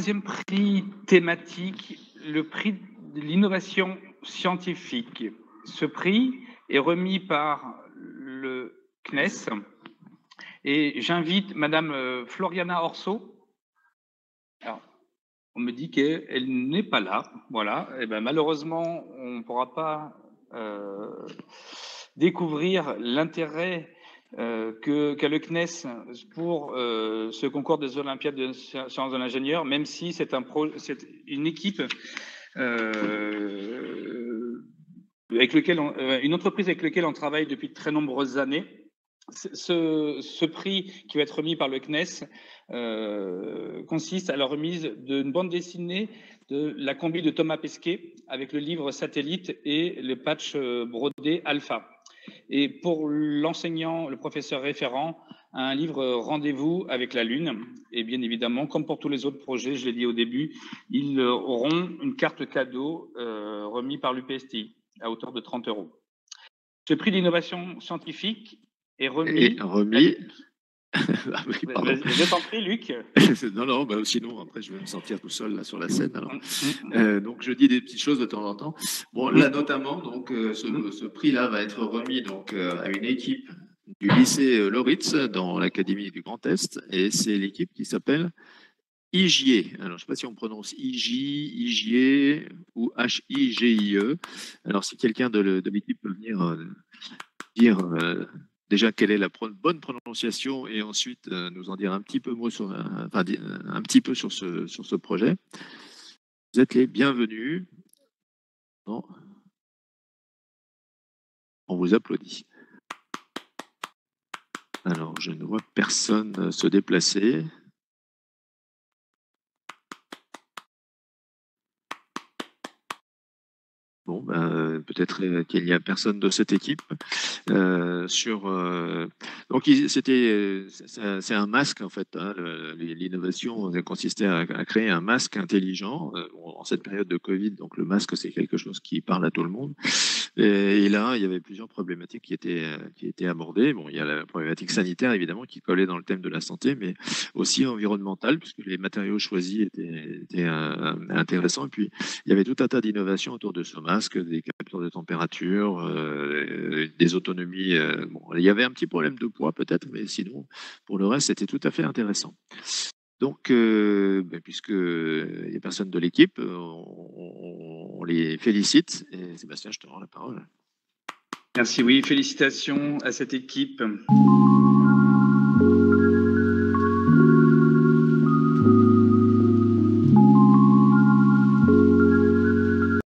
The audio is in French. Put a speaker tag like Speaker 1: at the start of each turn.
Speaker 1: troisième prix thématique, le prix de l'innovation scientifique. Ce prix est remis par le CNES et j'invite Madame Floriana Orso. Alors, on me dit qu'elle n'est pas là. Voilà. Et ben, malheureusement, on ne pourra pas découvrir l'intérêt qu'a le CNES pour ce concours des Olympiades de sciences de l'ingénieur, même si c'est une équipe une entreprise avec laquelle on travaille depuis de très nombreuses années. Ce prix qui va être remis par le CNES consiste à la remise d'une bande dessinée de La combi de Thomas Pesquet avec le livre Satellite et le patch brodé Alpha. Et pour l'enseignant, le professeur référent, un livre Rendez-vous avec la Lune. Et bien évidemment, comme pour tous les autres projets, je l'ai dit au début, ils auront une carte cadeau remise par l'UPSTI à hauteur de 30 €. Ce prix d'innovation scientifique est remis.
Speaker 2: Ah oui,
Speaker 1: je t'en prie, Luc.
Speaker 2: Non, bah, sinon, après, je vais me sentir tout seul là, sur la scène. Alors. Donc, je dis des petites choses de temps en temps. Bon, là, notamment, donc, ce prix-là va être remis donc, à une équipe du lycée Loritz dans l'Académie du Grand Est. Et c'est l'équipe qui s'appelle IGIE. Alors, je ne sais pas si on prononce IGIE ou HIGIE. Alors, si quelqu'un de l'équipe peut venir dire déjà quelle est la bonne prononciation et ensuite nous en dire un petit peu, un petit peu sur ce projet. Vous êtes les bienvenus. Non. On vous applaudit. Alors, je ne vois personne se déplacer. Bon, ben, peut-être qu'il n'y a personne de cette équipe. Donc, c'est un masque en fait. Hein, l'innovation consistait à créer un masque intelligent en cette période de Covid. Donc, le masque, c'est quelque chose qui parle à tout le monde. Et là, il y avait plusieurs problématiques qui étaient abordées. Bon, il y a la problématique sanitaire évidemment qui collait dans le thème de la santé, mais aussi environnementale puisque les matériaux choisis étaient intéressants. Et puis, il y avait tout un tas d'innovations autour de ce masque, des capteurs de température, des autonomies. Bon, il y avait un petit problème de poids peut-être, mais sinon, pour le reste, c'était tout à fait intéressant. Donc, puisqu'il n'y a personne de l'équipe, on les félicite. Et Sébastien, je te rends la parole.
Speaker 1: Merci, oui, félicitations à cette équipe.